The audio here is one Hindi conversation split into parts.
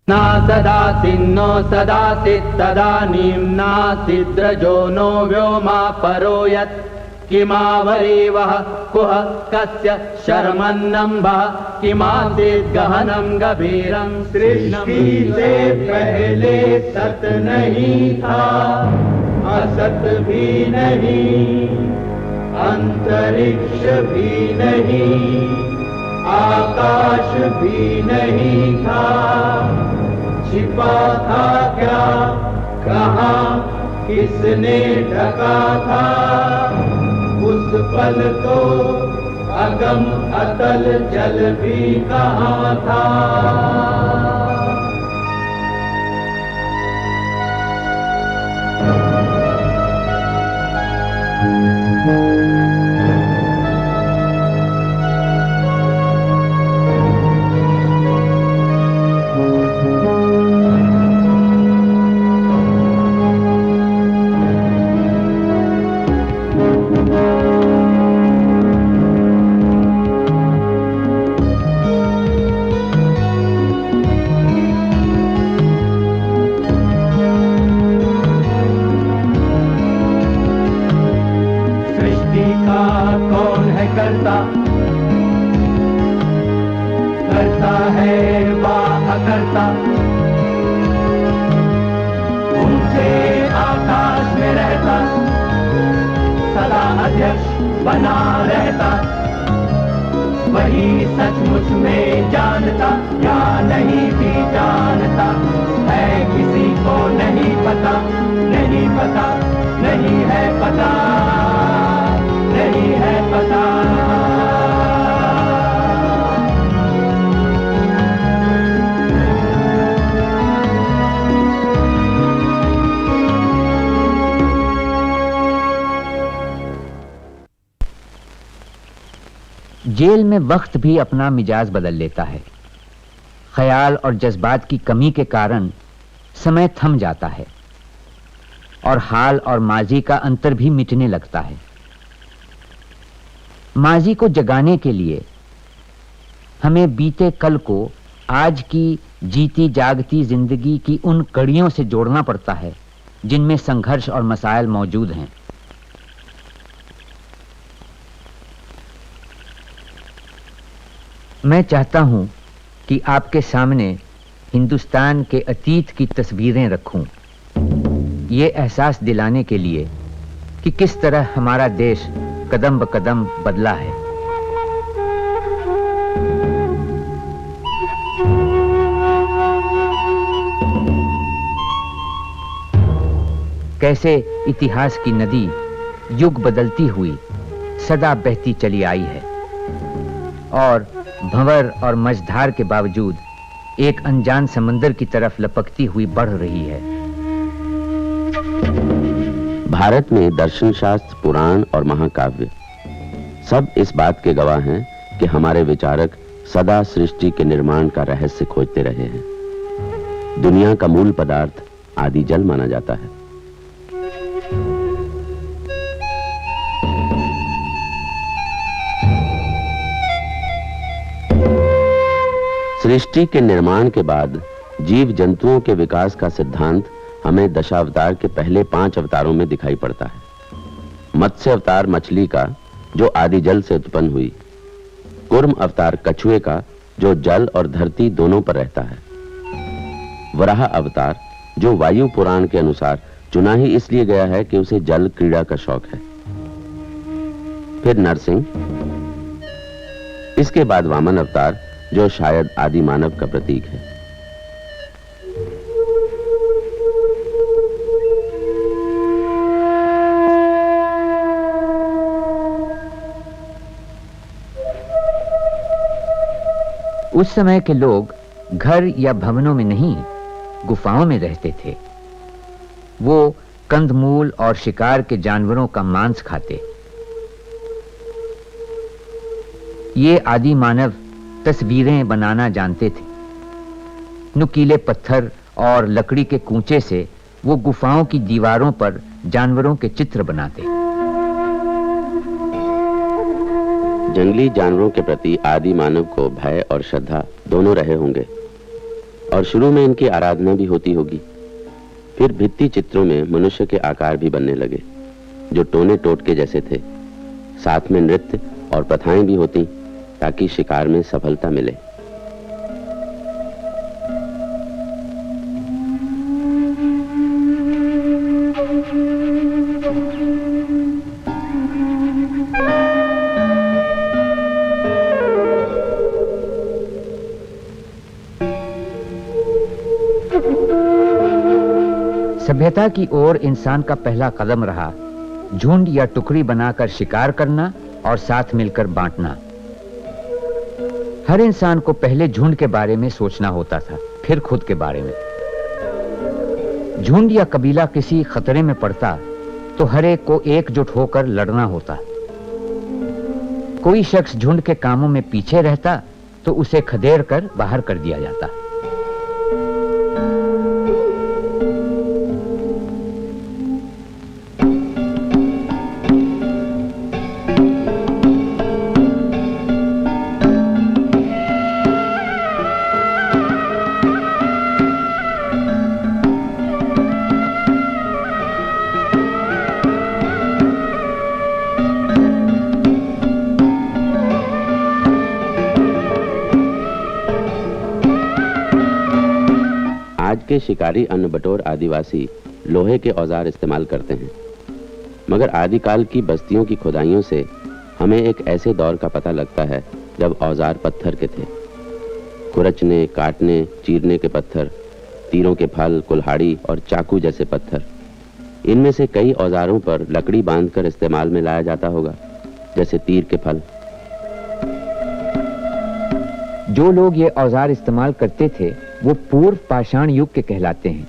ना सदासिन्नो सदासित् तदानीं नासिद्रजो नो व्योमा परो यत् किमावरीवः कुह कस्य शर्मन्नम्भः किमासीत् गहनं गभीरं। सृष्टि से पहले सत नहीं था, असत भी नहीं, अंतरिक्ष भी नहीं, आकाश भी नहीं था। छिपा था क्या, कहाँ, किसने ढका था? उस पल तो अगम अतल जल भी कहाँ था। करता है वाह करता, ऊंचे आकाश में रहता, सदा अध्यक्ष बना रहता। वही सचमुच में जानता या नहीं भी जानता है, किसी को नहीं पता, नहीं पता, नहीं है पता, नहीं है पता। जेल में वक्त भी अपना मिजाज बदल लेता है। ख्याल और जज्बात की कमी के कारण समय थम जाता है और हाल और माजी का अंतर भी मिटने लगता है। माजी को जगाने के लिए हमें बीते कल को आज की जीती जागती जिंदगी की उन कड़ियों से जोड़ना पड़ता है जिनमें संघर्ष और मसाइल मौजूद हैं। मैं चाहता हूं कि आपके सामने हिंदुस्तान के अतीत की तस्वीरें रखूं, ये एहसास दिलाने के लिए कि किस तरह हमारा देश कदम ब कदम बदला है। कैसे इतिहास की नदी युग बदलती हुई सदा बहती चली आई है और भंवर और मझधार के बावजूद एक अनजान समंदर की तरफ लपकती हुई बढ़ रही है। भारत में दर्शन शास्त्र, पुराण और महाकाव्य सब इस बात के गवाह हैं कि हमारे विचारक सदा सृष्टि के निर्माण का रहस्य खोजते रहे हैं। दुनिया का मूल पदार्थ आदि जल माना जाता है। सृष्टि के निर्माण के बाद जीव जंतुओं के विकास का सिद्धांत हमें दशावतार के पहले 5 अवतारों में दिखाई पड़ता है। मत्स्य अवतार मछली का, जो आदि जल से उत्पन्न हुई। कूर्म अवतार कछुए का, जो जल और धरती दोनों पर रहता है। वराह अवतार, जो वायु पुराण के अनुसार चुना ही इसलिए गया है कि उसे जल क्रीड़ा का शौक है। फिर नरसिंह, इसके बाद वामन अवतार, जो शायद आदि मानव का प्रतीक है। उस समय के लोग घर या भवनों में नहीं, गुफाओं में रहते थे। वो कंदमूल और शिकार के जानवरों का मांस खाते। ये आदि मानव तस्वीरें बनाना जानते थे। नुकीले पत्थर और लकड़ी के कूंचे से वो गुफाओं की दीवारों पर जानवरों के चित्र बनाते। जंगली जानवरों के प्रति आदि मानव को भय और श्रद्धा दोनों रहे होंगे। और शुरू में इनकी आराधना भी होती होगी। फिर भित्ति चित्रों में मनुष्य के आकार भी बनने लगे, जो टोने टोटके जैसे थे। साथ में नृत्य और प्रथाएं भी होती, ताकि शिकार में सफलता मिले। सभ्यता की ओर इंसान का पहला कदम रहा झुंड या टुकड़ी बनाकर शिकार करना और साथ मिलकर बांटना। हर इंसान को पहले झुंड के बारे में सोचना होता था, फिर खुद के बारे में। झुंड या कबीला किसी खतरे में पड़ता तो हर एक को एकजुट होकर लड़ना होता। कोई शख्स झुंड के कामों में पीछे रहता तो उसे खदेड़ कर बाहर कर दिया जाता। आज के शिकारी अन्न बटोर आदिवासी लोहे के औजार इस्तेमाल करते हैं, मगर आदिकाल की बस्तियों की खुदाइयों से हमें एक ऐसे दौर का पता लगता है जब औजार पत्थर के थे। खुरचने, काटने, चीरने के पत्थर, तीरों के फल, कुल्हाड़ी और चाकू जैसे पत्थर। इनमें से कई औजारों पर लकड़ी बांधकर इस्तेमाल में लाया जाता होगा, जैसे तीर के फल। जो लोग ये औजार इस्तेमाल करते थे वो पूर्व पाषाण युग के कहलाते हैं,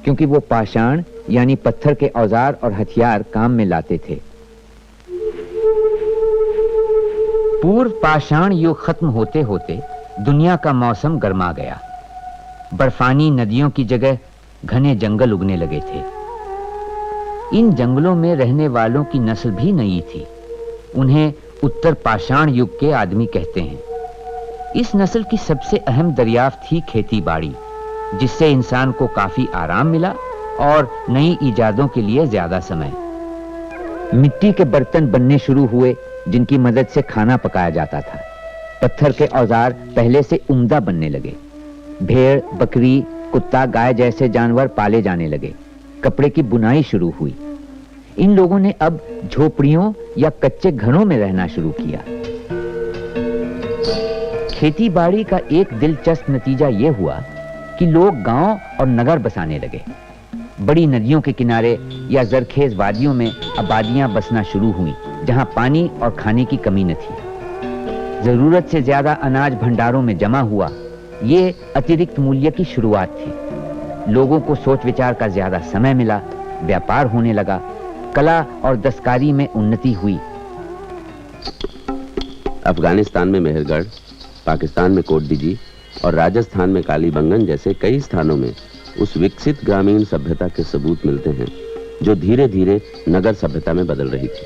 क्योंकि वो पाषाण यानी पत्थर के औजार और हथियार काम में लाते थे। पूर्व पाषाण युग खत्म होते होते दुनिया का मौसम गर्मा गया। बर्फानी नदियों की जगह घने जंगल उगने लगे थे। इन जंगलों में रहने वालों की नस्ल भी नई थी। उन्हें उत्तर पाषाण युग के आदमी कहते हैं। इस नस्ल की सबसे अहम दरियाफ्त थी खेती बाड़ी, जिससे इंसान को काफी आराम मिला और नई इजादों के लिए ज्यादा समय। मिट्टी के बर्तन बनने शुरू हुए जिनकी मदद से खाना पकाया जाता था। पत्थर के औजार पहले से उम्दा बनने लगे। भेड़, बकरी, कुत्ता, गाय जैसे जानवर पाले जाने लगे। कपड़े की बुनाई शुरू हुई। इन लोगों ने अब झोपड़ियों या कच्चे घरों में रहना शुरू किया। खेती बाड़ी का एक दिलचस्प नतीजा यह हुआ कि लोग गांव और नगर बसाने लगे। बड़ी नदियों के किनारे या जरखेज वादियों में आबादियां बसना शुरू हुई, जहां पानी और खाने की कमी न थी। जरूरत से ज्यादा अनाज भंडारों में जमा हुआ। ये अतिरिक्त मूल्य की शुरुआत थी। लोगों को सोच विचार का ज्यादा समय मिला। व्यापार होने लगा। कला और दस्तकारी में उन्नति हुई। अफगानिस्तान में मेहरगढ़, पाकिस्तान में कोटडीजी और राजस्थान में कालीबंगन जैसे कई स्थानों में उस विकसित ग्रामीण सभ्यता के सबूत मिलते हैं जो धीरे धीरे नगर सभ्यता में बदल रही थी।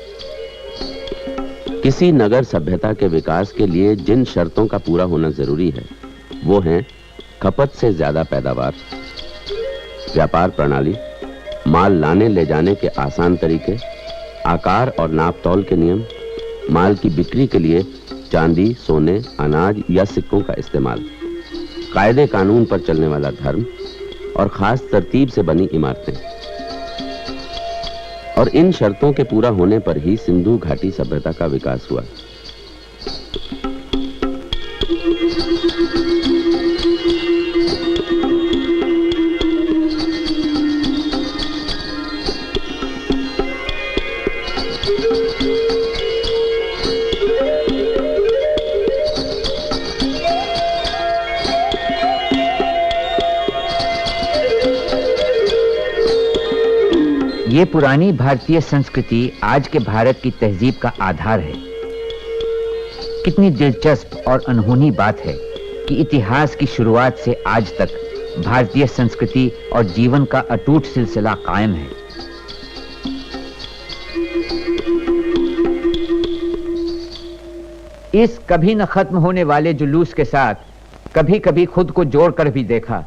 किसी नगर सभ्यता के विकास के लिए जिन शर्तों का पूरा होना जरूरी है वो हैं खपत से ज्यादा पैदावार, व्यापार प्रणाली, माल लाने ले जाने के आसान तरीके, आकार और नाप तौल के नियम, माल की बिक्री के लिए चांदी, सोने, अनाज या सिक्कों का इस्तेमाल, कायदे कानून पर चलने वाला धर्म और खास तरतीब से बनी इमारतें। और इन शर्तों के पूरा होने पर ही सिंधु घाटी सभ्यता का विकास हुआ। ये पुरानी भारतीय संस्कृति आज के भारत की तहजीब का आधार है। कितनी दिलचस्प और अनहोनी बात है कि इतिहास की शुरुआत से आज तक भारतीय संस्कृति और जीवन का अटूट सिलसिला कायम है। इस कभी न खत्म होने वाले जुलूस के साथ कभी कभी खुद को जोड़कर भी देखा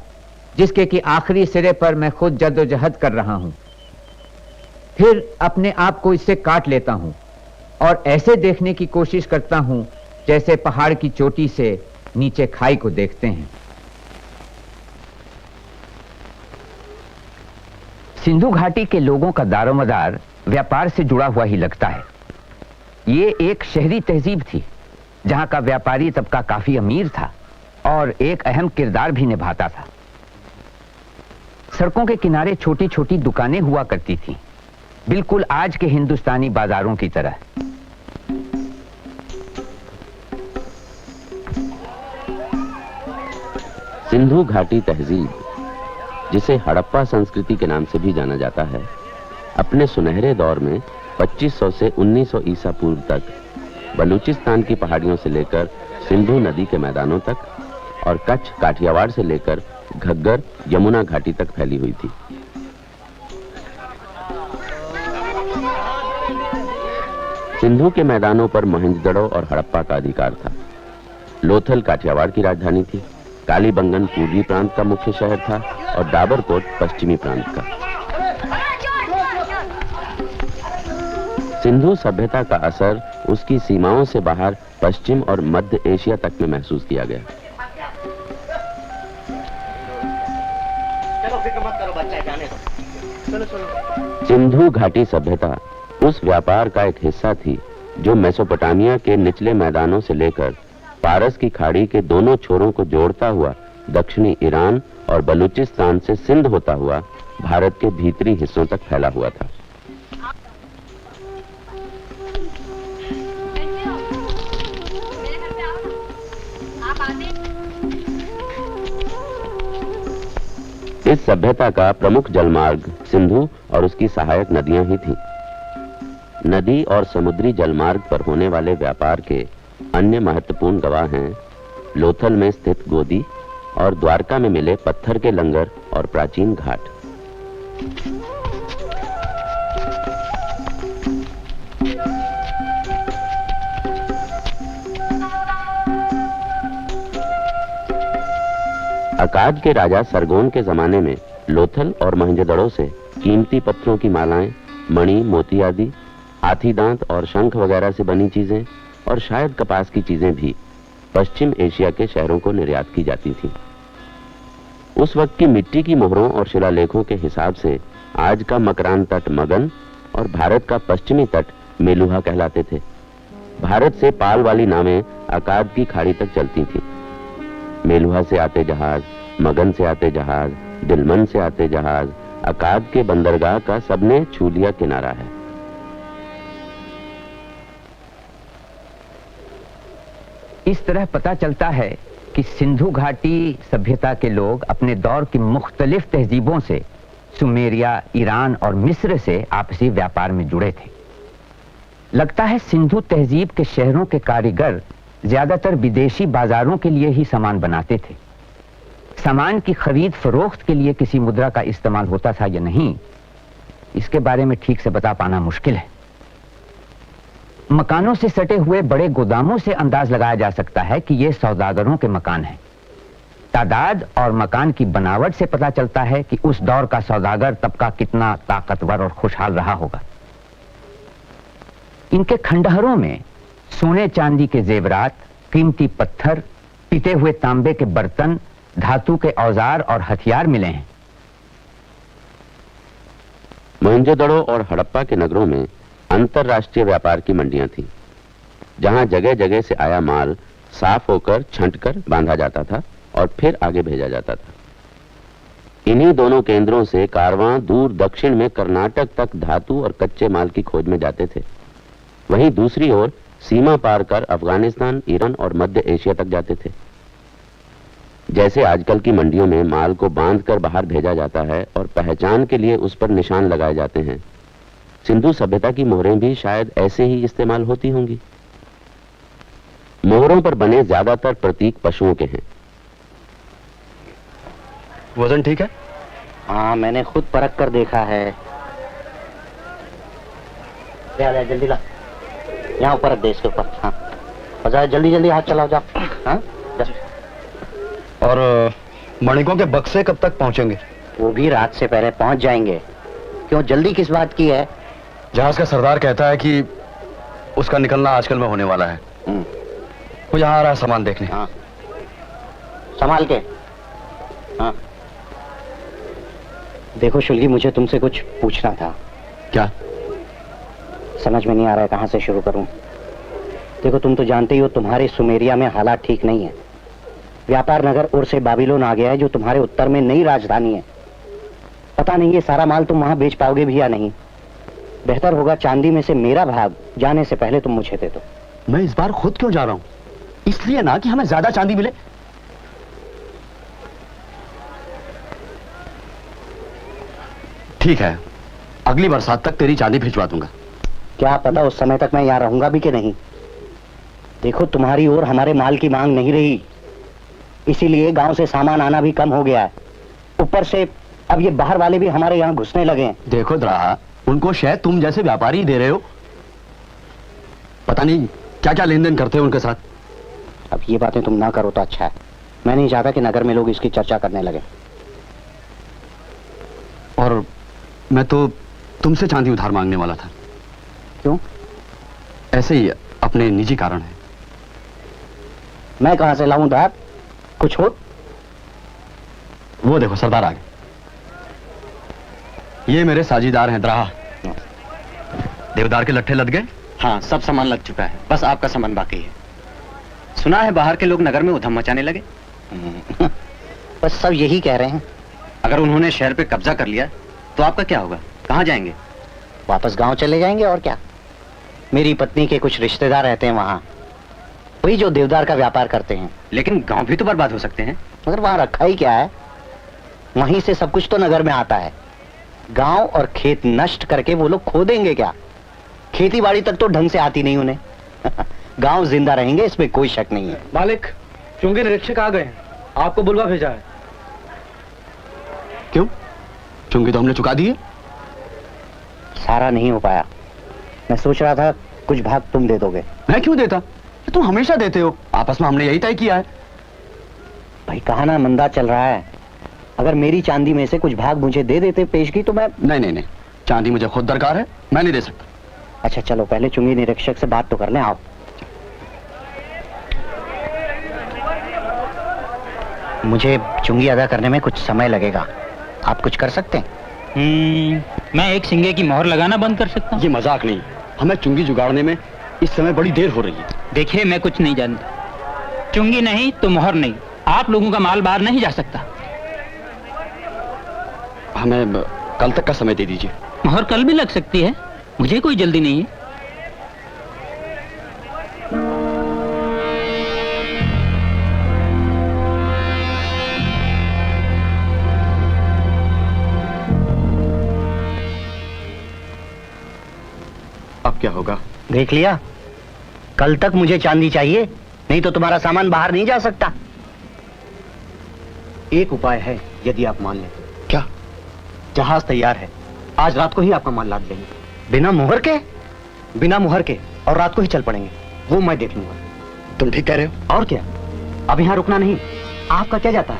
जिसके कि आखिरी सिरे पर मैं खुद जद्दोजहद कर रहा हूं, फिर अपने आप को इससे काट लेता हूं और ऐसे देखने की कोशिश करता हूं जैसे पहाड़ की चोटी से नीचे खाई को देखते हैं। सिंधु घाटी के लोगों का दारोमदार व्यापार से जुड़ा हुआ ही लगता है। ये एक शहरी तहजीब थी जहां का व्यापारी तबका काफी अमीर था और एक अहम किरदार भी निभाता था। सड़कों के किनारे छोटी छोटी दुकानें हुआ करती थीं, बिल्कुल आज के हिंदुस्तानी बाजारों की तरह। सिंधु घाटी तहजीब, जिसे हड़प्पा संस्कृति के नाम से भी जाना जाता है, अपने सुनहरे दौर में 2500 से 1900 ईसा पूर्व तक बलूचिस्तान की पहाड़ियों से लेकर सिंधु नदी के मैदानों तक और कच्छ काठियावाड़ से लेकर घग्गर यमुना घाटी तक फैली हुई थी। सिंधु के मैदानों पर मोहनजोदड़ो और हड़प्पा का अधिकार था। लोथल काठियावाड़ की राजधानी थी, कालीबंगन पूर्वी प्रांत का मुख्य शहर था और डाबरकोट पश्चिमी प्रांत का। सिंधु सभ्यता का असर उसकी सीमाओं से बाहर पश्चिम और मध्य एशिया तक में महसूस किया गया। सिंधु घाटी सभ्यता उस व्यापार का एक हिस्सा थी जो मेसोपोटामिया के निचले मैदानों से लेकर पारस की खाड़ी के दोनों छोरों को जोड़ता हुआ दक्षिणी ईरान और बलूचिस्तान से सिंध होता हुआ भारत के भीतरी हिस्सों तक फैला हुआ था। इस सभ्यता का प्रमुख जलमार्ग सिंधु और उसकी सहायक नदियां ही थीं। नदी और समुद्री जलमार्ग पर होने वाले व्यापार के अन्य महत्वपूर्ण गवाह हैं लोथल में स्थित गोदी और द्वारका में मिले पत्थर के लंगर और प्राचीन घाट। अकाद के राजा सरगोन के जमाने में लोथल और मोहनजोदड़ो से कीमती पत्थरों की मालाएं, मणि, मोती आदि, हाथी दांत और शंख वगैरह से बनी चीजें और शायद कपास की चीजें भी पश्चिम एशिया के शहरों को निर्यात की जाती थी। उस वक्त की मिट्टी की मोहरों और शिलालेखों के हिसाब से आज का मकरान तट मगन और भारत का पश्चिमी तट मेलुहा कहलाते थे। भारत से पाल वाली नावें अकाद की खाड़ी तक चलती थी। मेलुहा से आते जहाज, मगन से आते जहाज, दिलमन से आते जहाज, अकाद के बंदरगाह का सबने छू लिया किनारा है। इस तरह पता चलता है कि सिंधु घाटी सभ्यता के लोग अपने दौर की मुख्तलिफ तहजीबों से सुमेरिया, ईरान और मिस्र से आपसी व्यापार में जुड़े थे। लगता है सिंधु तहजीब के शहरों के कारीगर ज्यादातर विदेशी बाजारों के लिए ही सामान बनाते थे। सामान की खरीद फरोख्त के लिए किसी मुद्रा का इस्तेमाल होता था या नहीं, इसके बारे में ठीक से बता पाना मुश्किल है। मकानों से सटे हुए बड़े गोदामों से अंदाज लगाया जा सकता है कि ये सौदागरों के मकान हैं। तादाद और मकान की बनावट से पता चलता है कि उस दौर का सौदागर तबका कितना ताकतवर और खुशहाल रहा होगा। इनके खंडहरों में सोने चांदी के जेवरात, कीमती पत्थर, पिते हुए तांबे के बर्तन, धातु के औजार और हथियार मिले हैं। मोहनजोदड़ो और हड़प्पा के नगरों में अंतरराष्ट्रीय व्यापार की मंडियां थीं, जहां जगह जगह से आया माल साफ होकर छंटकर बांधा जाता था और फिर आगे भेजा जाता था। इन्हीं दोनों केंद्रों से कारवां दूर दक्षिण में कर्नाटक तक धातु और कच्चे माल की खोज में जाते थे। वहीं दूसरी ओर सीमा पार कर अफगानिस्तान, ईरान और मध्य एशिया तक जाते थे। जैसे आजकल की मंडियों में माल को बांधकर बाहर भेजा जाता है और पहचान के लिए उस पर निशान लगाए जाते हैं, सिंधु सभ्यता की मोहरें भी शायद ऐसे ही इस्तेमाल होती होंगी। मोहरों पर बने ज्यादातर प्रतीक पशुओं के हैं। वजन ठीक है? हाँ, मैंने खुद परख कर देखा है। ले जल्दी ला, यहाँ ऊपर रख दे, इसके ऊपर। हाँ, और जल्दी जल्दी हाथ चलाओ, जाओ। हाँ, और मणिकों के बक्से कब तक पहुंचेंगे? वो भी रात से पहले पहुंच जाएंगे। क्यों, जल्दी किस बात की है? जहाज का सरदार कहता है कि उसका निकलना आजकल में होने वाला है। वो यहाँ आ रहा है सामान देखने। हाँ, संभाल के। हाँ, देखो शुल्गी, मुझे तुमसे कुछ पूछना था। क्या? समझ में नहीं आ रहा है कहाँ से शुरू करूं। देखो, तुम तो जानते ही हो तुम्हारे सुमेरिया में हालात ठीक नहीं है। व्यापार नगर और से बाबिलोन आ गया है, जो तुम्हारे उत्तर में नई राजधानी है। पता नहीं ये सारा माल तुम वहां बेच पाओगे भी या नहीं। बेहतर होगा चांदी में से मेरा भाग जाने से पहले तुम मुझे दे दो। मैं इस बार खुद क्यों जा रहा हूं? इसलिए ना कि हमें ज्यादा चांदी मिले। ठीक है, अगली बरसात तक तेरी चांदी भिजवा दूंगा। क्या पता उस समय तक मैं यहाँ रहूंगा भी कि नहीं। देखो, तुम्हारी ओर हमारे माल की मांग नहीं रही, इसीलिए गांव से सामान आना भी कम हो गया है। ऊपर से अब ये बाहर वाले भी हमारे यहाँ घुसने लगे हैं। देखो द्राहा, उनको शायद तुम जैसे व्यापारी दे रहे हो। पता नहीं क्या क्या लेन देन करते हो उनके साथ। अब ये बातें तुम ना करो तो अच्छा है। मैं नहीं चाहता कि नगर में लोग इसकी चर्चा करने लगे। और मैं तो तुमसे चांदी उधार मांगने वाला था। क्यों? ऐसे ही, अपने निजी कारण है। मैं कहां से लाऊं उधार? कुछ हो? वो देखो, सरदार आ गए। ये मेरे साझीदार हैं द्राहा। देवदार के लट्ठे लद गए? हाँ, सब सामान लग चुका है, बस आपका सामान बाकी है। सुना है बाहर के लोग नगर में उधम मचाने लगे। बस सब यही कह रहे हैं। अगर उन्होंने शहर पे कब्जा कर लिया तो आपका क्या होगा? कहाँ जाएंगे? वापस गांव चले जाएंगे और क्या। मेरी पत्नी के कुछ रिश्तेदार रहते हैं वहां, वही जो देवदार का व्यापार करते हैं। लेकिन गांव भी तो बर्बाद हो सकते हैं। मगर वहां रखा ही क्या है, वहीं से सब कुछ तो नगर में आता है। गांव और खेत नष्ट करके वो लोग खो देंगे क्या? खेती बाड़ी तक तो ढंग से आती नहीं उन्हें। गांव जिंदा रहेंगे, इसमें कोई शक नहीं है। मालिक, चुंगी निरीक्षक आ गए हैं, आपको बुलवा भेजा है। क्यों? चुंगी तो हमने चुका दी है। सारा नहीं हो पाया। मैं सोच रहा था कुछ भाग तुम दे दोगे। मैं क्यों देता? ये तुम हमेशा देते हो। आपस में हमने यही तय किया है। भाई, कहा ना मंदा चल रहा है। अगर मेरी चांदी में से कुछ भाग मुझे दे देते पेशगी तो मैं। नहीं, चांदी मुझे खुद दरकार है, मैं नहीं दे सकता। अच्छा चलो, पहले चुंगी निरीक्षक से बात तो कर लें। आओ। मुझे चुंगी अदा करने में कुछ समय लगेगा, आप कुछ कर सकते हैं? मैं एक सिंगे की मोहर लगाना बंद कर सकता हूँ। ये मजाक नहीं, हमें चुंगी जुगाड़ने में इस समय बड़ी देर हो रही है। देखिए, मैं कुछ नहीं जानता। चुंगी नहीं तो मोहर नहीं, आप लोगों का माल बाहर नहीं जा सकता। हमें कल तक का समय दे दीजिए। मोहर कल भी लग सकती है, मुझे कोई जल्दी नहीं है। अब क्या होगा? देख लिया, कल तक मुझे चांदी चाहिए, नहीं तो तुम्हारा सामान बाहर नहीं जा सकता। एक उपाय है, यदि आप मान लें। क्या? जहाज तैयार है, आज रात को ही आपका माल लाद लेंगे। बिना मुहर के? बिना मुहर के, और रात को ही चल पड़ेंगे। वो मैं देख लूंगा। तुम ठीक कह रहे हो। और क्या, अब यहाँ रुकना नहीं। आपका क्या जाता है,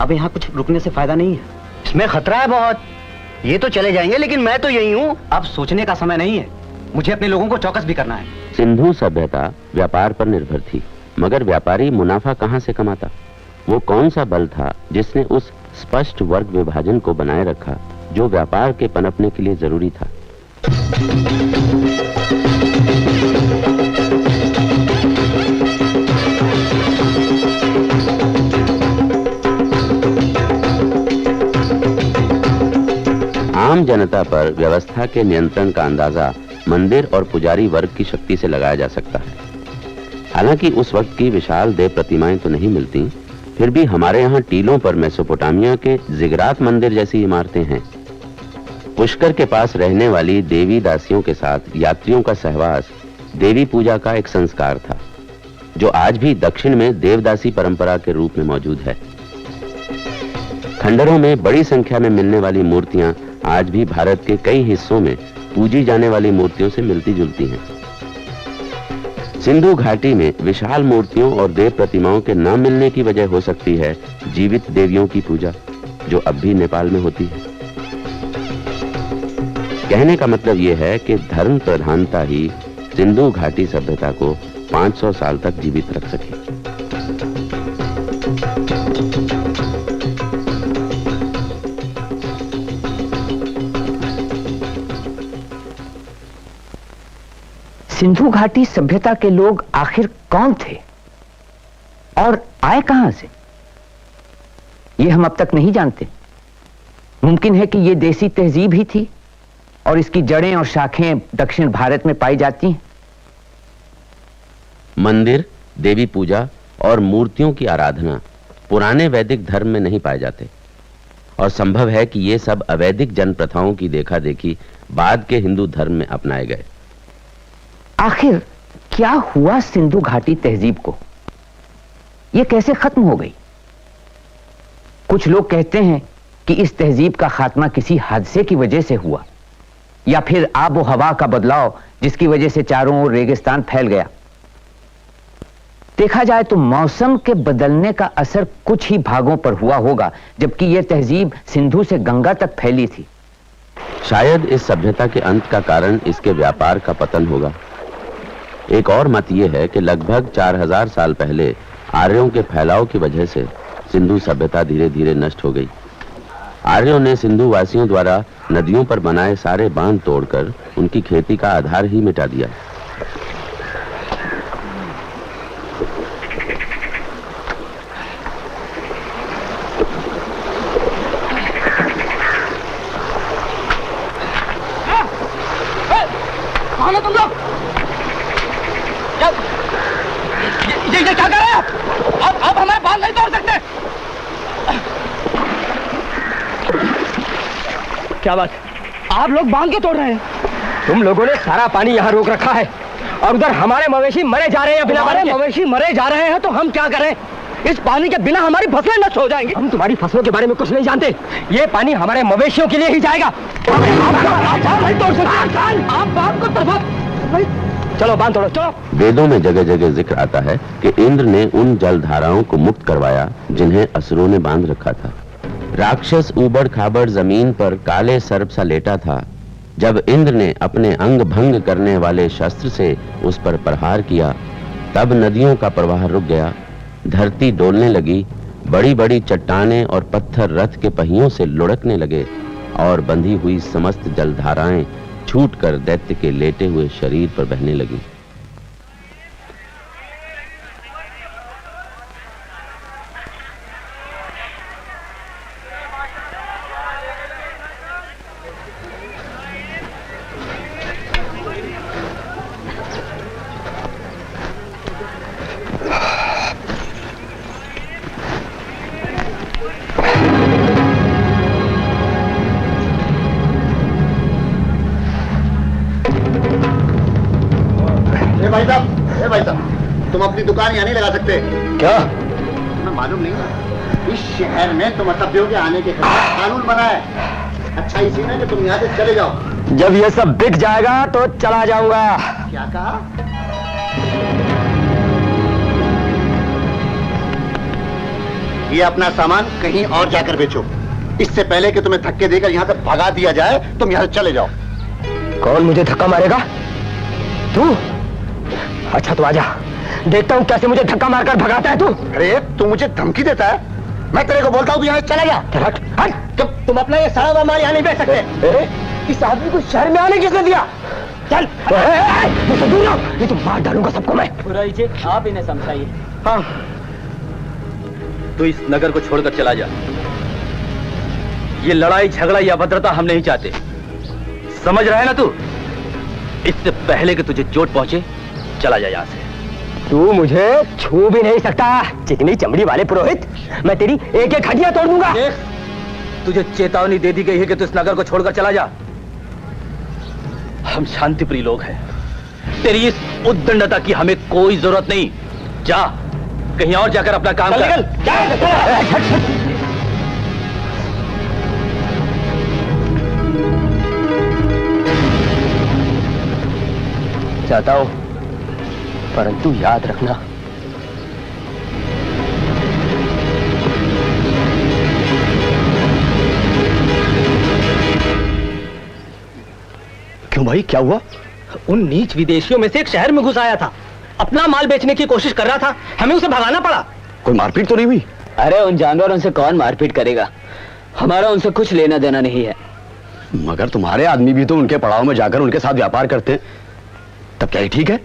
अब यहाँ कुछ रुकने से फायदा नहीं है। इसमें खतरा है बहुत। ये तो चले जाएंगे, लेकिन मैं तो यही हूँ। अब सोचने का समय नहीं है, मुझे अपने लोगों को चौकस भी करना है। सिंधु सभ्यता व्यापार पर निर्भर थी, मगर व्यापारी मुनाफा कहां से कमाता? वो कौन सा बल था जिसने उस स्पष्ट वर्ग विभाजन को बनाए रखा जो व्यापार के पनपने के लिए जरूरी था? आम जनता पर व्यवस्था के नियंत्रण का अंदाजा मंदिर और पुजारी वर्ग की शक्ति से लगाया जा सकता है। हालांकि उस वक्त की विशाल देव प्रतिमाएं तो नहीं मिलती, फिर भी हमारे यहाँ टीलों पर मेसोपोटामिया के जिगरात मंदिर जैसी इमारतें हैं। पुष्कर के पास रहने वाली देवी दासियों के साथ यात्रियों का सहवास देवी पूजा का एक संस्कार था, जो आज भी दक्षिण में देवदासी परंपरा के रूप में मौजूद है। खंडरों में बड़ी संख्या में मिलने वाली मूर्तियां आज भी भारत के कई हिस्सों में पूजी जाने वाली मूर्तियों से मिलती जुलती हैं। सिंधु घाटी में विशाल मूर्तियों और देव प्रतिमाओं के न मिलने की वजह हो सकती है जीवित देवियों की पूजा, जो अब भी नेपाल में होती है। कहने का मतलब यह है कि धर्म प्रधानता ही सिंधु घाटी सभ्यता को 500 साल तक जीवित रख सकी। सिंधु घाटी सभ्यता के लोग आखिर कौन थे और आए कहां से, ये हम अब तक नहीं जानते। मुमकिन है कि ये देसी तहजीब ही थी और इसकी जड़ें और शाखें दक्षिण भारत में पाई जाती हैं। मंदिर, देवी पूजा और मूर्तियों की आराधना पुराने वैदिक धर्म में नहीं पाए जाते और संभव है कि ये सब अवैदिक जन प्रथाओं की देखा देखी बाद के हिंदू धर्म में अपनाए गए। आखिर क्या हुआ सिंधु घाटी तहजीब को? यह कैसे खत्म हो गई? कुछ लोग कहते हैं कि इस तहजीब का खात्मा किसी हादसे की वजह से हुआ, या फिर आबो हवा का बदलाव जिसकी वजह से चारों ओर रेगिस्तान फैल गया। देखा जाए तो मौसम के बदलने का असर कुछ ही भागों पर हुआ होगा, जबकि यह तहजीब सिंधु से गंगा तक फैली थी। शायद इस सभ्यता के अंत का कारण इसके व्यापार का पतन होगा। एक और मत यह है कि लगभग 4000 साल पहले आर्यों के फैलाव की वजह से सिंधु सभ्यता धीरे धीरे नष्ट हो गई। आर्यों ने सिंधु वासियों द्वारा नदियों पर बनाए सारे बांध तोड़कर उनकी खेती का आधार ही मिटा दिया। कौन हो तुम लोग? ये क्या कर रहे हैं? आप हमारे बाल नहीं तोड़ सकते। क्या बात? आप लोग बांध के तोड़ रहे हैं? तुम लोगों ने सारा पानी यहाँ रोक रखा है और उधर हमारे मवेशी मरे जा रहे हैं। बिना हमारे मवेशी मरे जा रहे हैं तो हम क्या करें? इस पानी के बिना हमारी फसलें नष्ट हो जाएंगी। हम तुम्हारी फसलों के बारे में कुछ नहीं जानते। ये पानी हमारे मवेशियों के लिए ही जाएगा। आप नहीं तोड़ सकते। आप बांध को तोड़ो। चलो बांध तोड़ो, चलो। वेदों में जगह जगह जिक्र आता है कि इंद्र ने उन जल धाराओं को मुक्त करवाया जिन्हें असुरों ने बांध रखा था। राक्षस ऊबड़ खाबड़ जमीन पर काले सर्प सा लेटा था। जब इंद्र ने अपने अंग भंग करने वाले शस्त्र से उस पर प्रहार किया, तब नदियों का प्रवाह रुक गया, धरती डोलने लगी, बड़ी बड़ी चट्टानें और पत्थर रथ के पहियों से लुढ़कने लगे और बंधी हुई समस्त जलधाराएं छूटकर दैत्य के लेटे हुए शरीर पर बहने लगी। भाई साहब, तुम अपनी दुकान यहाँ नहीं लगा सकते क्या? तुम्हें मालूम नहीं? इस शहर में तुम असभ्यों के आने के खिलाफ कानून बना है। अच्छा इसी में कि तुम यहाँ से चले जाओ। जब ये सब बिक जाएगा तो चला जाऊंगा। क्या कहा? ये अपना सामान कहीं और जाकर बेचो। इससे पहले कि तुम्हें धक्के देकर यहाँ से भगा दिया जाए, तुम यहाँ से चले जाओ। कौन मुझे धक्का मारेगा? तू? अच्छा तो आजा, देखता हूँ कैसे मुझे धक्का मारकर भगाता है तू। अरे तू मुझे धमकी देता है? मैं तेरे को बोलता हूँ यहाँ चला जा। हट हट, तुम अपना ये सारा माल यहाँ नहीं बेच सकते। इस आदमी को शहर में आने किसने दिया? चल दूर रहो, ये तो मार डालूंगा सबको मैं। आप इन्हें समझाइए। हाँ, तू इस नगर को छोड़कर चला जा। ये लड़ाई झगड़ा या भद्रता हम नहीं चाहते, समझ रहा है ना तू? इससे पहले कि तुझे चोट पहुंचे, चला जा यहाँ से। तू मुझे छू भी नहीं सकता, चिकनी चमड़ी वाले पुरोहित। मैं तेरी एक एक हड्डियां तोड़ दूंगा। तुझे चेतावनी दे दी गई है कि तू इस नगर को छोड़कर चला जा। हम शांतिप्रिय लोग हैं, तेरी इस उद्दंडता की हमें कोई जरूरत नहीं। जा, कहीं और जाकर अपना काम कर। चाहता हूं परंतु याद रखना, क्यों भाई, क्या हुआ? उन नीच विदेशियों में से एक शहर में घुस आया था, अपना माल बेचने की कोशिश कर रहा था, हमें उसे भगाना पड़ा। कोई मारपीट तो नहीं हुई? अरे उन जानवरों से कौन मारपीट करेगा, हमारा उनसे कुछ लेना देना नहीं है। मगर तुम्हारे आदमी भी तो उनके पड़ाव में जाकर उनके साथ व्यापार करते हैं, तब क्या ये ठीक है?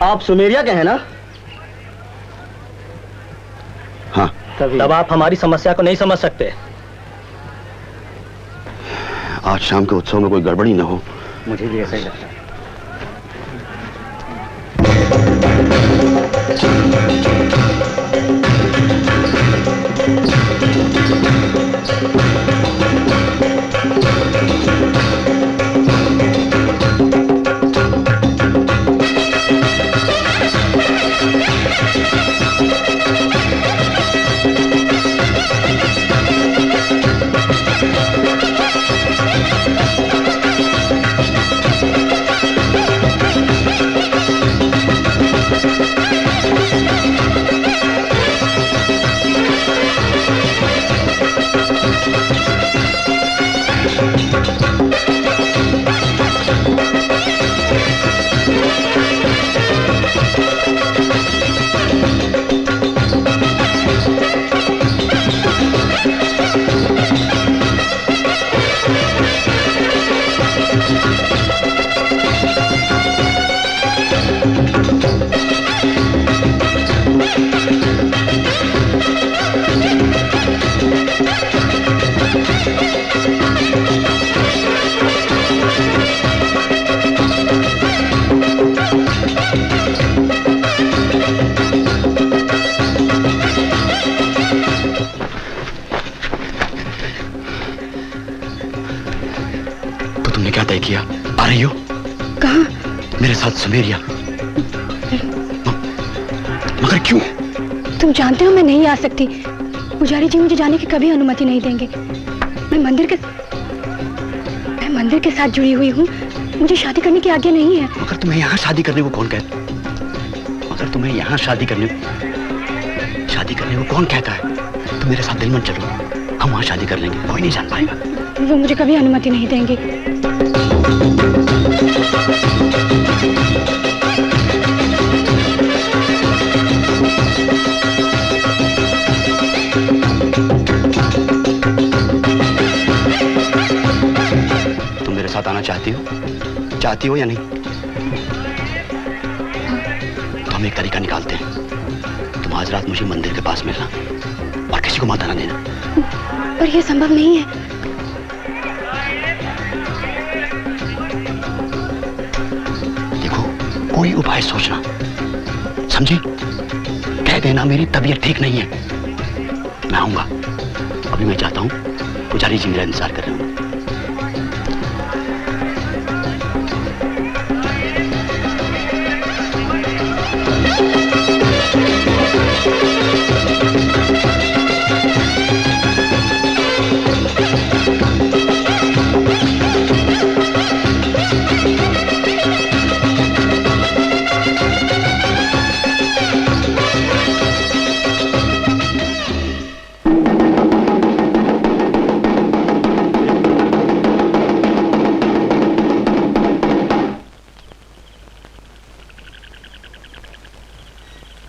आप सुमेरिया के हैं ना? हाँ। तब आप हमारी समस्या को नहीं समझ सकते। आज शाम के उत्सव में कोई गड़बड़ी न हो। मुझे भी ऐसा ही लगता है। किया? आ रही हो? कहाँ? मेरे साथ सुमेरिया। मगर क्यों? तुम जानते हो मैं नहीं आ सकती। पुजारी जी मुझे जाने की कभी अनुमति नहीं देंगे। मैं मंदिर के साथ जुड़ी हुई हूँ, मुझे शादी करने की आज्ञा नहीं है। मगर तुम्हें यहाँ शादी करने को कौन कहता? मगर तुम्हें यहाँ शादी करने को कौन कहता है? तुम मेरे साथ दिलमन चलो, हम वहाँ शादी कर लेंगे, कोई नहीं जान पाएगा। वो मुझे कभी अनुमति नहीं देंगे। तुम मेरे साथ आना चाहती हो या नहीं? तो हम एक तरीका निकालते हैं। तुम आज रात मुझे मंदिर के पास मिलना और किसी को मत आना देना। पर यह संभव नहीं है। देखो, कोई उपाय सोचना, समझी? कह देना मेरी तबीयत ठीक नहीं है, मैं आऊंगा। अभी मैं चाहता हूं, पुजारी जी मेरा इंतजार कर रहे हैं।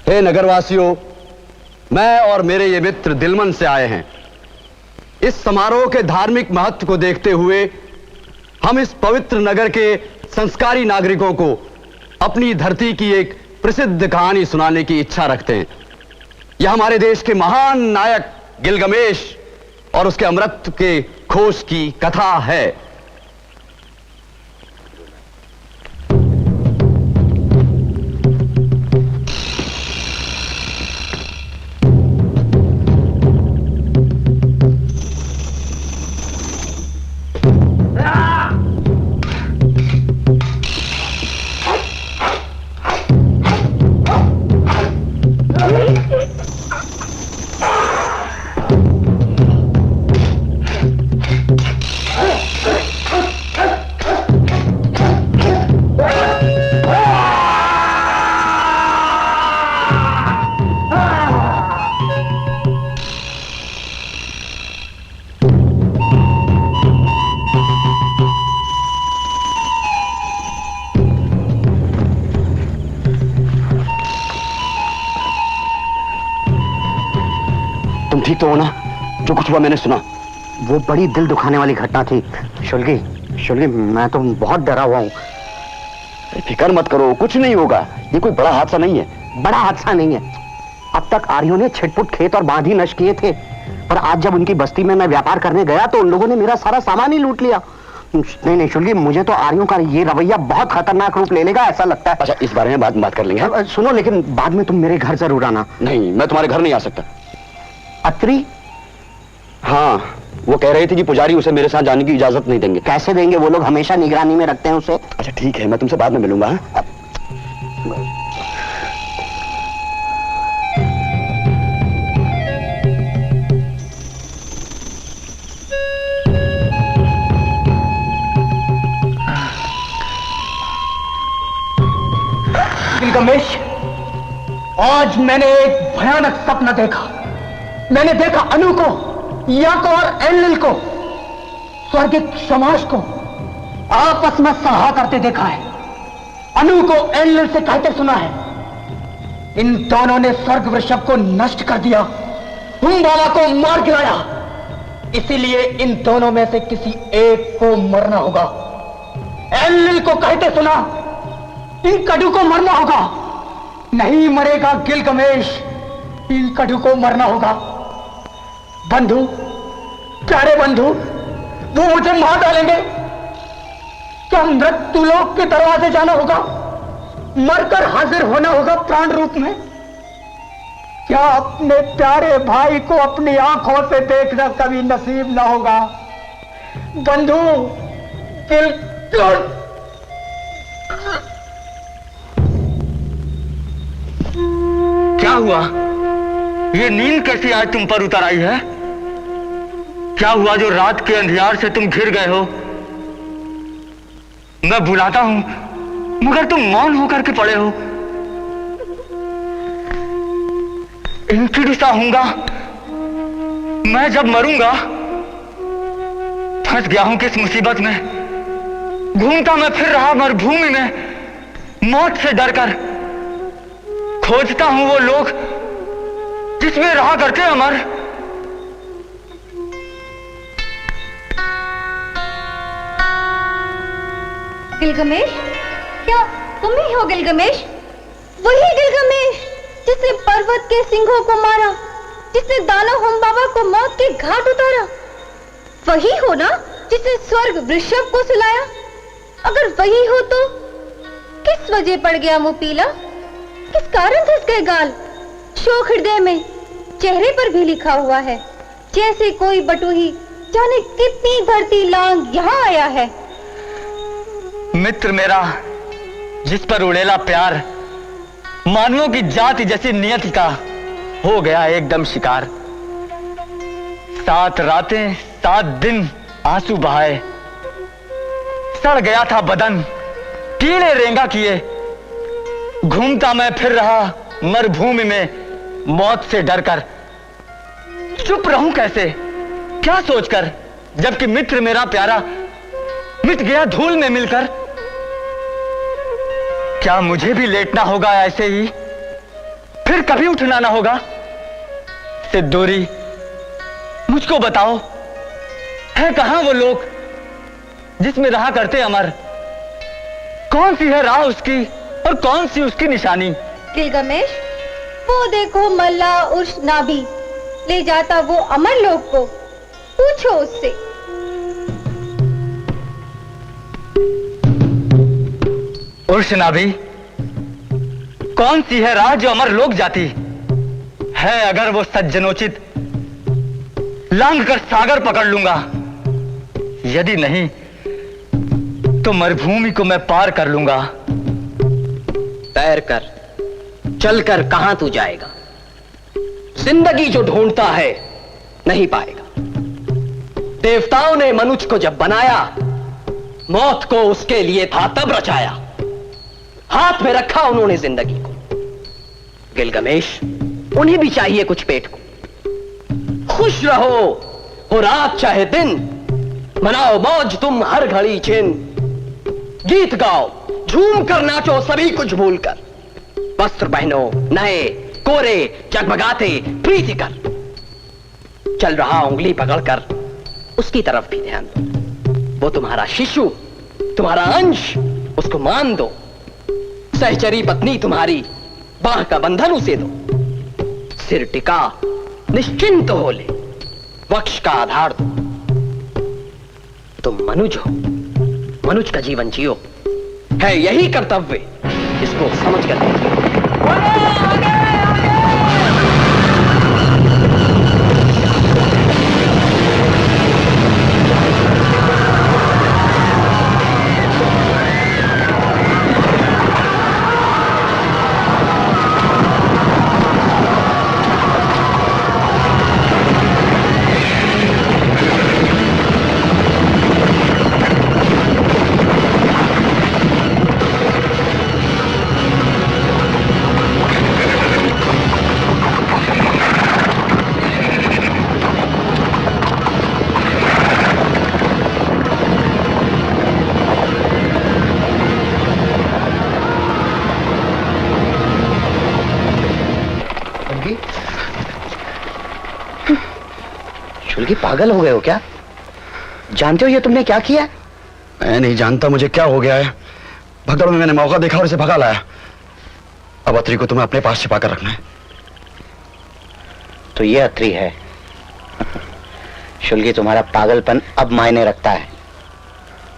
हे नगरवासियों, मैं और मेरे ये मित्र दिलमन से आए हैं। इस समारोह के धार्मिक महत्व को देखते हुए हम इस पवित्र नगर के संस्कारी नागरिकों को अपनी धरती की एक प्रसिद्ध कहानी सुनाने की इच्छा रखते हैं। यह हमारे देश के महान नायक गिलगमेश और उसके अमृत के खोज की कथा है। ठीक तो हो ना? जो कुछ हुआ मैंने सुना। वो बड़ी दिल दुखाने वाली घटना थी शुल्गी। शुल्गी, मैं तो बहुत डरा हुआ हूँ। फिक्र मत करो, कुछ नहीं होगा। ये कोई बड़ा हादसा नहीं है। बड़ा हादसा नहीं है। अब तक आर्यों ने छिटपुट खेत और बांध ही नष्ट किए थे, पर आज जब उनकी बस्ती में मैं व्यापार करने गया तो उन लोगों ने मेरा सारा सामान ही लूट लिया। नहीं नहीं शुल्गी, मुझे तो आर्यों का ये रवैया बहुत खतरनाक रूप ले लेगा ऐसा लगता है। अच्छा, इस बारे में बाद में बात कर लेंगे। सुनो, लेकिन बाद में तुम मेरे घर जरूर आना। नहीं, मैं तुम्हारे घर नहीं आ सकता। अत्री? हाँ, वो कह रही थी कि पुजारी उसे मेरे साथ जाने की इजाजत नहीं देंगे। कैसे देंगे? वो लोग हमेशा निगरानी में रखते हैं उसे। अच्छा ठीक है, मैं तुमसे बाद में मिलूंगा। गिलगमेश, आज मैंने एक भयानक सपना देखा। मैंने देखा अनु को, याको और एनलिल को, स्वर्गिक समाज को आपस में सलाह करते देखा है। अनु को एनलिल से कहते सुना है, इन दोनों ने स्वर्ग वृषभ को नष्ट कर दिया, हुम्बाला को मार गिराया, इसीलिए इन दोनों में से किसी एक को मरना होगा। एनलिल को कहते सुना, इन कड़ू को मरना होगा। नहीं मरेगा गिलगमेश, इन कड़ू को मरना होगा। बंधु, प्यारे बंधु, वो मुझे मार डालेंगे। क्या मृत्यु लोक के दरवाजे जाना होगा, मरकर हाजिर होना होगा प्राण रूप में? क्या अपने प्यारे भाई को अपनी आंखों से देखना कभी नसीब ना होगा? बंधु, क्या हुआ? ये नींद कैसी आज तुम पर उतर आई है? क्या हुआ जो रात के अंधियार से तुम घिर गए हो? मैं बुलाता हूं मगर तुम मौन होकर के पड़े हो। इनकी दिशा होऊंगा मैं जब मरूंगा। फंस गया हूं किस मुसीबत में, घूमता मैं फिर रहा मरुभूमि में, मौत से डरकर खोजता हूं वो लोग जिसमें रहा करते अमर। गिलगमेश, क्या तुम ही हो गिलगमेश? वही गिलगमेश जिसने पर्वत के सिंहों को मारा, जिसने दानव हुम्बाबा को मौत के घाट उतारा। वही हो ना जिसने स्वर्ग वृषभ को सुलाया? अगर वही हो तो किस वजह पड़ गया मुंह पीला? किस कारण धस गए गाल? शोक हृदय में, चेहरे पर भी लिखा हुआ है, जैसे कोई बटुही जाने कितनी धरती लांग यहाँ आया है। मित्र मेरा, जिस पर उड़ेला प्यार, मानवों की जाति जैसी नियति का हो गया एकदम शिकार। 7 रातें 7 दिन आंसू बहाए, सड़ गया था बदन कीड़े रेंगा किए। घूमता मैं फिर रहा मरुभूमि में, मौत से डरकर। चुप रहूं कैसे, क्या सोचकर, जबकि मित्र मेरा प्यारा मिट गया धूल में मिलकर। क्या मुझे भी लेटना होगा ऐसे ही, फिर कभी उठना ना होगा? सिद्धूरी, मुझको बताओ, है कहां वो लोग जिसमें रहा करते अमर? कौन सी है राह उसकी और कौन सी उसकी निशानी? गिलगमेश, वो देखो मल्ला उर्श नाभी ले जाता वो अमर लोक को, पूछो उससे। उर्श नाभी, कौन सी है राह जो अमर लोक जाती है? अगर वो सज्जनोचित, लांघ कर सागर पकड़ लूंगा, यदि नहीं तो मरुभूमि को मैं पार कर लूंगा। तैर कर, चलकर कहां तू जाएगा? जिंदगी जो ढूंढता है नहीं पाएगा। देवताओं ने मनुष्य को जब बनाया, मौत को उसके लिए था तब रचाया। हाथ में रखा उन्होंने जिंदगी को। गिलगमेश, उन्हें भी चाहिए कुछ पेट को। खुश रहो, हो रात चाहे दिन, मनाओ मौज तुम हर घड़ी छिन। गीत गाओ, झूम कर नाचो सभी कुछ भूलकर। वस्त्र पहनो नए कोरे, जगमगाते प्रीति कर। चल रहा उंगली पकड़कर उसकी तरफ भी ध्यान दो। वो तुम्हारा शिशु, तुम्हारा अंश, उसको मान दो। सहचरी पत्नी तुम्हारी, बाह का बंधन उसे दो। सिर टिका निश्चिंत हो ले, वक्ष का आधार दो। तुम मनुज हो, मनुज का जीवन जियो, है यही कर्तव्य। इसको समझ कर शुल्की, पागल हो गए हो क्या? जानते हो ये तुमने क्या किया? मैं नहीं जानता मुझे क्या हो गया है। भगदड़ में मैंने मौका देखा और इसे भगा लाया। अब अत्री को तुम्हें अपने पास छिपा कर रखना है। तो ये अत्री है। शुल्की, तुम्हारा पागलपन अब मायने रखता है।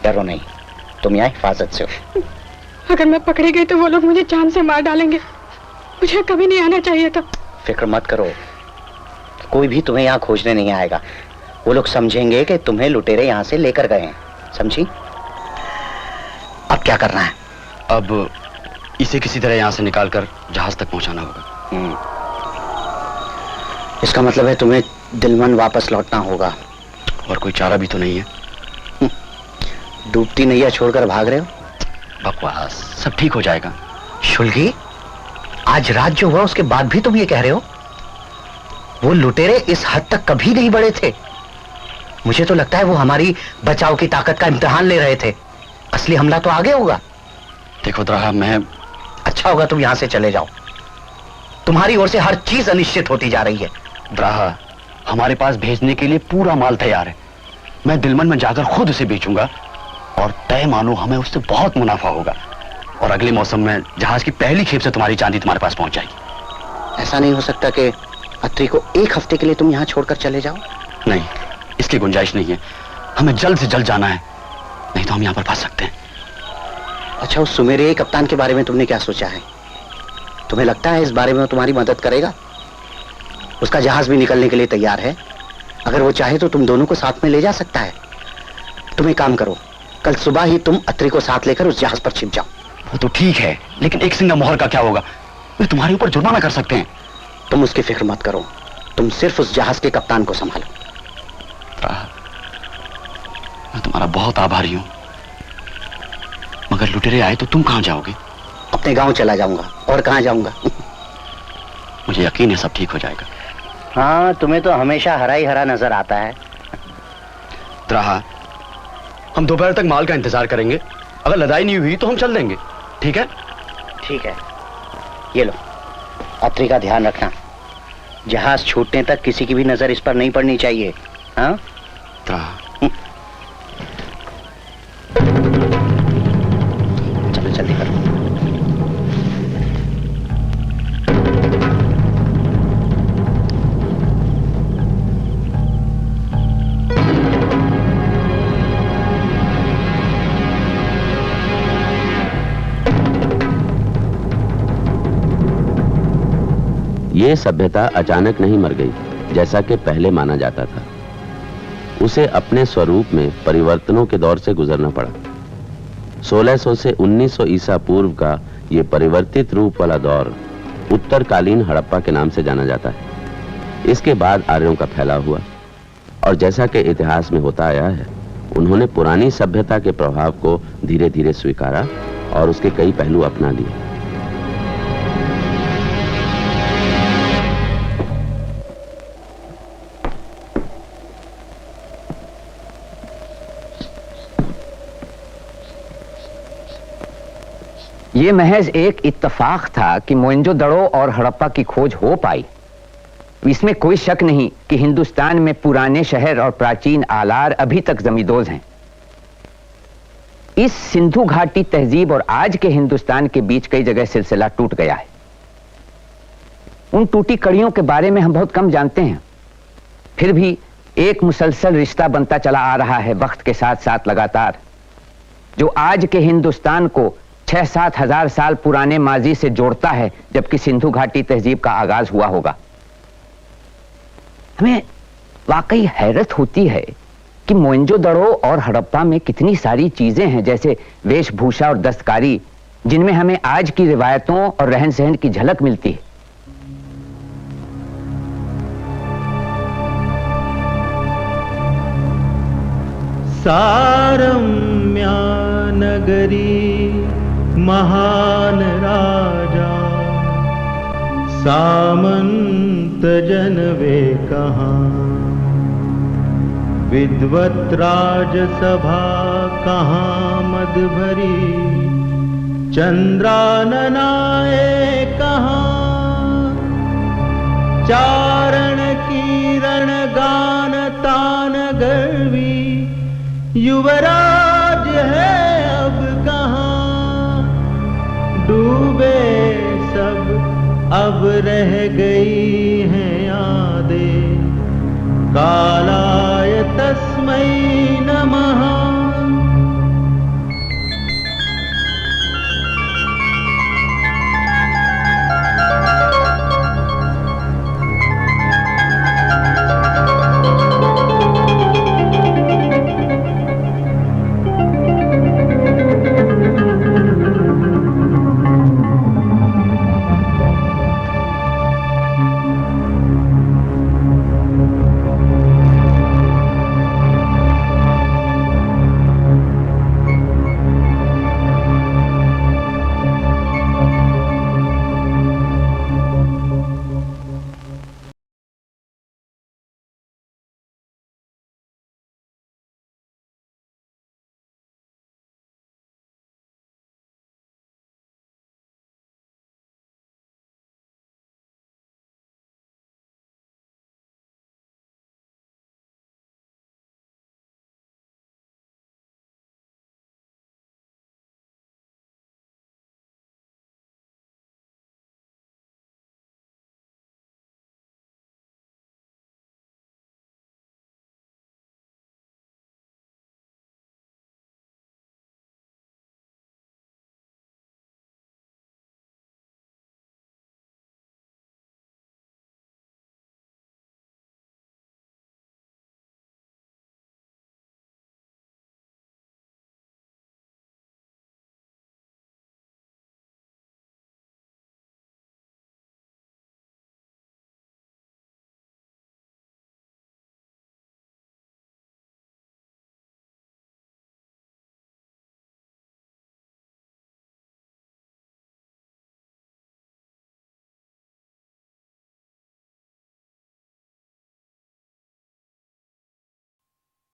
डरो नहीं, तुम यहाँ हिफाजत से हो। अगर मैं पकड़ी गई तो वो लोग मुझे जान से मार डालेंगे। मुझे कभी नहीं आना चाहिए था। फिक्र मत करो, कोई भी तुम्हें यहाँ खोजने नहीं आएगा। वो लोग समझेंगे कि तुम्हें लुटेरे यहाँ से लेकर गए हैं, समझी? अब क्या करना है? अब इसे किसी तरह यहाँ से निकालकर जहाज तक पहुंचाना होगा। इसका मतलब है तुम्हें दिलमन वापस लौटना होगा। और कोई चारा भी तो नहीं है। डूबती नैया छोड़कर भाग रहे हो? बकवास, सब ठीक हो जाएगा। शुल्की, आज रात जो हुआ उसके बाद भी तुम ये कह रहे हो? वो लुटेरे इस हद तक कभी नहीं बढ़े थे। मुझे तो लगता है वो हमारी बचाव की ताकत का इम्तिहान ले रहे थे। असली हमला तो आगे होगा। देखो द्राहा, मैं... अच्छा होगा तुम यहां से चले जाओ। तुम्हारी ओर से हर चीज अनिश्चित होती जा रही है। द्राहा, हमारे पास भेजने के लिए पूरा माल तैयार है। मैं दिलमन में जाकर खुद उसे बेचूंगा और तय मानो हमें उससे बहुत मुनाफा होगा। और अगले मौसम में जहाज की पहली खेप से तुम्हारी चांदी तुम्हारे पास पहुंच जाएगी। ऐसा नहीं हो सकता कि अत्री को एक हफ्ते के लिए तुम यहाँ छोड़कर चले जाओ? नहीं, इसकी गुंजाइश नहीं है। हमें जल्द से जल्द जाना है, नहीं तो हम यहाँ पर फंस सकते हैं। अच्छा, उस सुमेरिया कप्तान के बारे में तुमने क्या सोचा है? तुम्हें लगता है इस बारे में वो तुम्हारी मदद करेगा? उसका जहाज भी निकलने के लिए तैयार है। अगर वो चाहे तो तुम दोनों को साथ में ले जा सकता है। तुम एक काम करो, कल सुबह ही तुम अत्री को साथ लेकर उस जहाज पर छिप जाओ। वो तो ठीक है, लेकिन एक सिंगा मोहर का क्या होगा? वे तुम्हारे ऊपर जुर्माना कर सकते हैं। तुम उसकी फिक्र मत करो, तुम सिर्फ उस जहाज के कप्तान को संभालो। मैं तुम्हारा बहुत आभारी हूं, मगर लुटेरे आए तो तुम कहां जाओगे? अपने गांव चला जाऊंगा, और कहां जाऊंगा? मुझे यकीन है सब ठीक हो जाएगा। हाँ, तुम्हें तो हमेशा हरा ही हरा नजर आता है। द्राहा, हम दोपहर तक माल का इंतजार करेंगे। अगर लड़ाई नहीं हुई तो हम चल देंगे, ठीक है? ठीक है, ये लो, अत्री का ध्यान रखना। जहाज छूटने तक किसी की भी नजर इस पर नहीं पड़नी चाहिए। हाँ? चलो जल्दी करो। ये सभ्यता अचानक नहीं मर गई, जैसा कि पहले माना जाता था। उसे अपने स्वरूप में परिवर्तनों के दौर से गुजरना पड़ा। 1600 से 1900 ईसा पूर्व का ये परिवर्तित रूप वाला दौर उत्तरकालीन हड़प्पा के नाम से जाना जाता है। इसके बाद आर्यों का फैलाव हुआ और जैसा कि इतिहास में होता आया है, उन्होंने पुरानी सभ्यता के प्रभाव को धीरे धीरे स्वीकारा और उसके कई पहलू अपना लिए। ये महज एक इत्तेफाक था कि मोहनजोदड़ो और हड़प्पा की खोज हो पाई। इसमें कोई शक नहीं कि हिंदुस्तान में पुराने शहर और प्राचीन आलार अभी तक जमींदोज हैं। इस सिंधु घाटी तहजीब और आज के हिंदुस्तान के बीच कई जगह सिलसिला टूट गया है। उन टूटी कड़ियों के बारे में हम बहुत कम जानते हैं, फिर भी एक मुसलसल रिश्ता बनता चला आ रहा है वक्त के साथ साथ लगातार, जो आज के हिंदुस्तान को 6-7 हजार साल पुराने माजी से जोड़ता है, जबकि सिंधु घाटी तहजीब का आगाज हुआ होगा। हमें वाकई हैरत होती है कि मोहनजोदड़ो और हड़प्पा में कितनी सारी चीजें हैं, जैसे वेशभूषा और दस्तकारी, जिनमें हमें आज की रिवायतों और रहन सहन की झलक मिलती है। सारम्या नगरी महान राजा, सामंत जनवे कहाँ, विद्वत राजसभा कहाँ मद भरी, चंद्राननाए कहाँ, चारण किरण गान तान गर्वी, युवराज है अब कहाँ, डूबे सब अब रह गई हैं यादें, काला